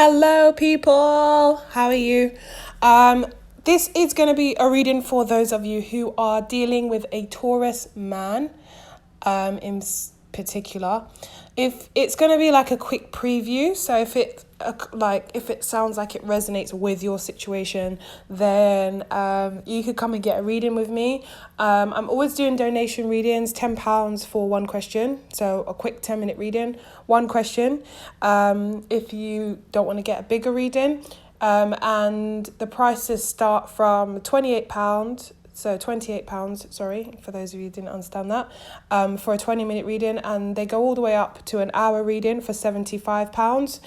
Hello, people. How are you? This is going to be a reading for those of you who are dealing with a Taurus man, particular. If it's going to be like a quick preview, so if it sounds like it resonates with your situation, then you could come and get a reading with me. I'm always doing donation readings, £10 for one question, so a quick 10-minute reading, one question. If you don't want to get a bigger reading, and the prices start from £28. So £28, sorry, for those of you who didn't understand that, for a 20-minute reading, and they go all the way up to an hour reading for £75.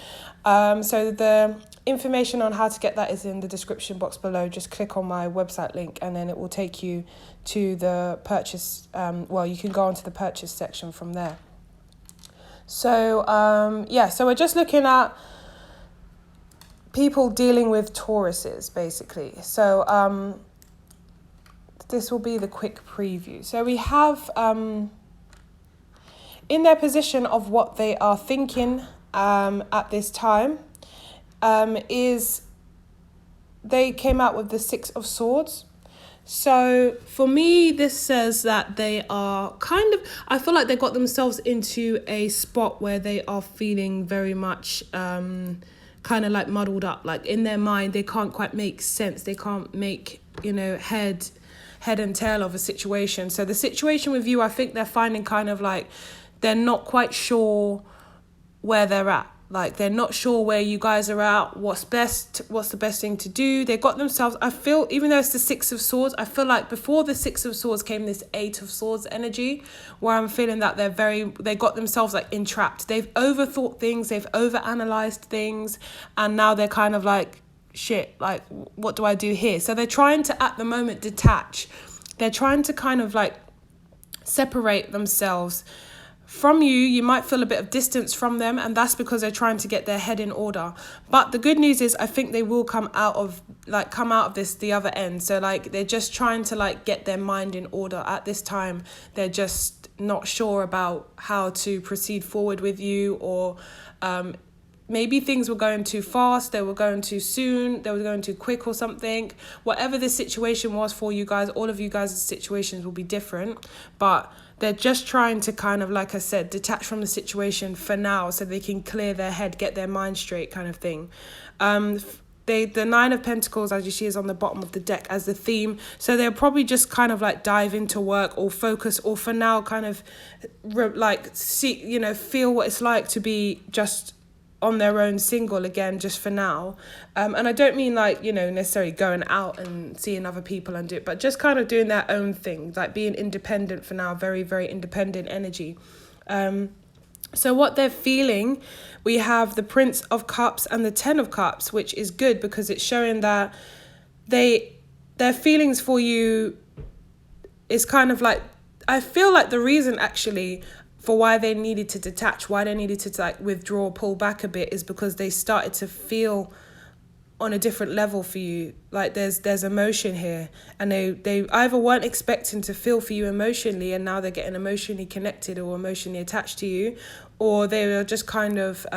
So the information on how to get that is in the description box below. Just click on my website link and then it will take you to the purchase. You can go onto the purchase section from there. So, so we're just looking at people dealing with Tauruses, basically. So, this will be the quick preview. So we have in their position of what they are thinking at this time is they came out with the Six of Swords. So for me, this says that they are I feel like they got themselves into a spot where they are feeling very much kind of like muddled up. Like in their mind, they can't quite make sense. They can't make, head and tail of a situation. So the situation with you, I think they're finding kind of like they're not quite sure where they're at. Like they're not sure where you guys are at, what's the best thing to do. They got themselves, I feel, even though it's the Six of Swords, I feel like before the Six of Swords came this Eight of Swords energy, where I'm feeling that they got themselves like entrapped. They've overthought things, they've overanalyzed things, and now they're kind of like, shit, like what do I do here? So they're trying to at the moment detach. They're trying to kind of like separate themselves from you. You might feel a bit of distance from them, and that's because they're trying to get their head in order. But the good news is I think they will come out of this the other end. So like they're just trying to like get their mind in order at this time. They're just not sure about how to proceed forward with you, or maybe things were going too fast, they were going too soon, they were going too quick or something. Whatever the situation was for you guys, all of you guys' situations will be different, but they're just trying to kind of, like I said, detach from the situation for now so they can clear their head, get their mind straight kind of thing. The Nine of Pentacles, as you see, is on the bottom of the deck as the theme. So they'll probably just kind of like dive into work or focus, or for now kind of feel what it's like to be just on their own, single again, just for now. And I don't mean like, necessarily going out and seeing other people and do it, but just kind of doing their own thing, like being independent for now, very, very independent energy. So what they're feeling, we have the Prince of Cups and the Ten of Cups, which is good because it's showing that their feelings for you is kind of like, I feel like the reason actually for why they needed to detach, why they needed to like withdraw, pull back a bit, is because they started to feel on a different level for you. Like there's emotion here, and they either weren't expecting to feel for you emotionally, and now they're getting emotionally connected or emotionally attached to you, or they were just kind of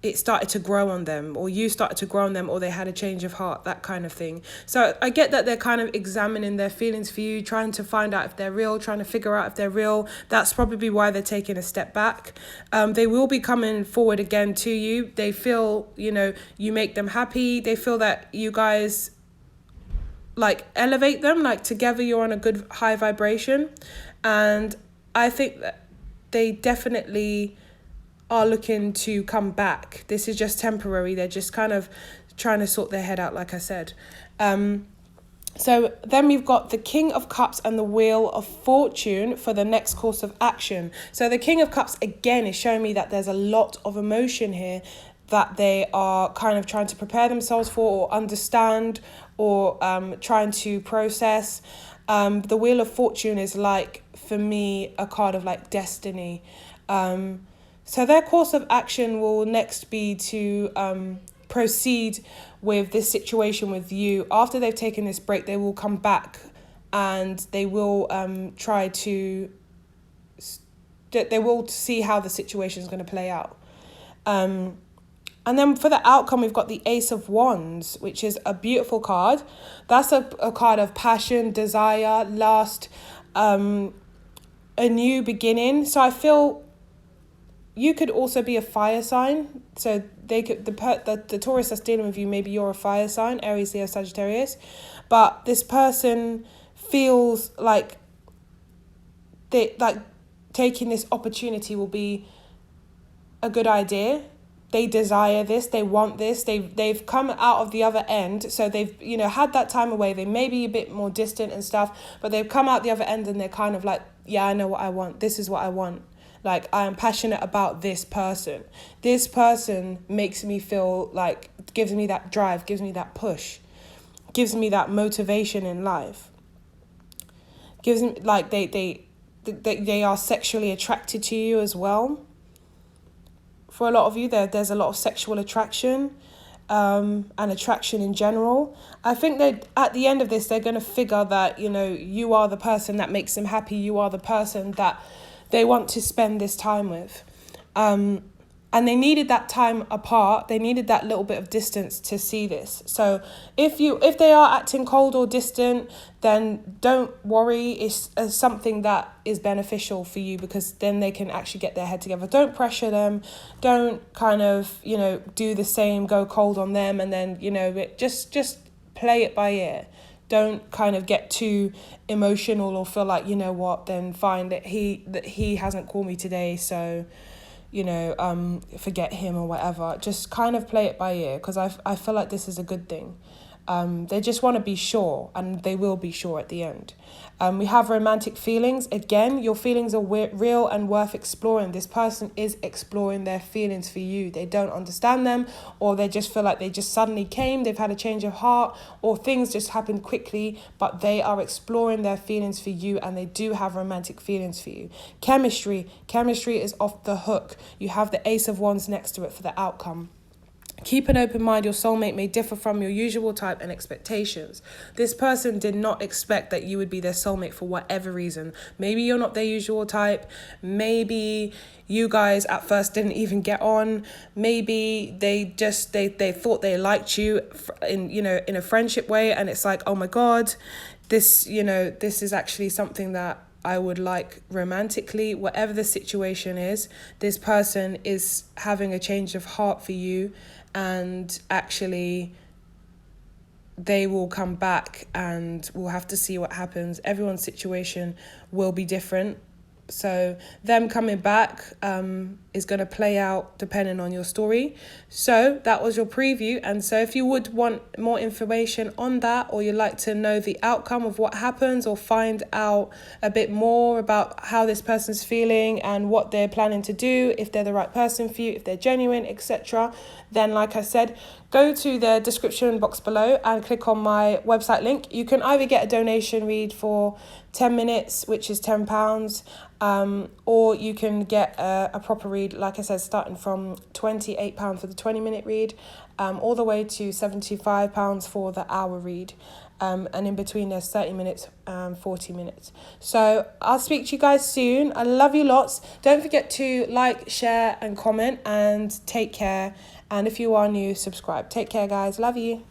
it started to grow on them, or you started to grow on them, or they had a change of heart, that kind of thing. So I get that they're kind of examining their feelings for you, trying to find out if they're real, trying to figure out if they're real. That's probably why they're taking a step back. They will be coming forward again to you. They feel, you make them happy. They feel that you guys like elevate them, like together you're on a good high vibration. And I think that they definitely are looking to come back. This is just temporary. They're just kind of trying to sort their head out, like I said. So then we've got the King of Cups and the Wheel of Fortune for the next course of action. So the King of Cups, again, is showing me that there's a lot of emotion here that they are kind of trying to prepare themselves for, or understand, or trying to process. The Wheel of Fortune is like, for me, a card of like destiny. So their course of action will next be to proceed with this situation with you. After they've taken this break, they will come back and they will they will see how the situation is going to play out. And then for the outcome, we've got the Ace of Wands, which is a beautiful card. That's a card of passion, desire, lust, a new beginning. So I feel you could also be a fire sign. So they could the Taurus that's dealing with you, maybe you're a fire sign, Aries, Leo, Sagittarius. But this person feels like taking this opportunity will be a good idea. They desire this, they want this, they've come out of the other end, so they've, you know, had that time away, they may be a bit more distant and stuff, but they've come out the other end and they're kind of like, yeah, I know what I want, this is what I want. Like, I am passionate about this person. This person makes me feel like, gives me that drive, gives me that push, gives me that motivation in life. Gives me, like, they are sexually attracted to you as well. For a lot of you, there's a lot of sexual attraction and attraction in general. I think that at the end of this, they're going to figure that, you know, you are the person that makes them happy. You are the person that they want to spend this time with. And they needed that time apart. They needed that little bit of distance to see this. So if they are acting cold or distant, then don't worry. It's something that is beneficial for you, because then they can actually get their head together. Don't pressure them. Don't kind of, you know, do the same, go cold on them, and then, you know, just play it by ear. Don't kind of get too emotional or feel like, you know what, then fine, that he hasn't called me today, so, you know, forget him or whatever. Just kind of play it by ear, because I feel like this is a good thing. They just want to be sure, and they will be sure at the end. We have romantic feelings. Again, your feelings are real and worth exploring. This person is exploring their feelings for you. They don't understand them, or they just feel like they just suddenly came, they've had a change of heart, or things just happened quickly, but they are exploring their feelings for you, and they do have romantic feelings for you. Chemistry is off the hook. You have the Ace of Wands next to it for the outcome. Keep an open mind. Your soulmate may differ from your usual type and expectations. This person did not expect that you would be their soulmate for whatever reason. Maybe you're not their usual type. Maybe you guys at first didn't even get on. Maybe they thought they liked you in a friendship way, and it's like, oh my God, this is actually something that I would like romantically. Whatever the situation is, this person is having a change of heart for you, and actually they will come back, and we'll have to see what happens. Everyone's situation will be different. So them coming back is going to play out depending on your story. So that was your preview. And so if you would want more information on that, or you'd like to know the outcome of what happens, or find out a bit more about how this person's feeling and what they're planning to do, if they're the right person for you, if they're genuine, etc., then like I said, go to the description box below and click on my website link. You can either get a donation read for 10 minutes, which is £10, or you can get a proper read, like I said, starting from £28 for the 20-minute read, all the way to £75 for the hour read. And in between there's 30 minutes, 40 minutes. So I'll speak to you guys soon. I love you lots. Don't forget to like, share and comment, and take care. And if you are new, subscribe. Take care, guys. Love you.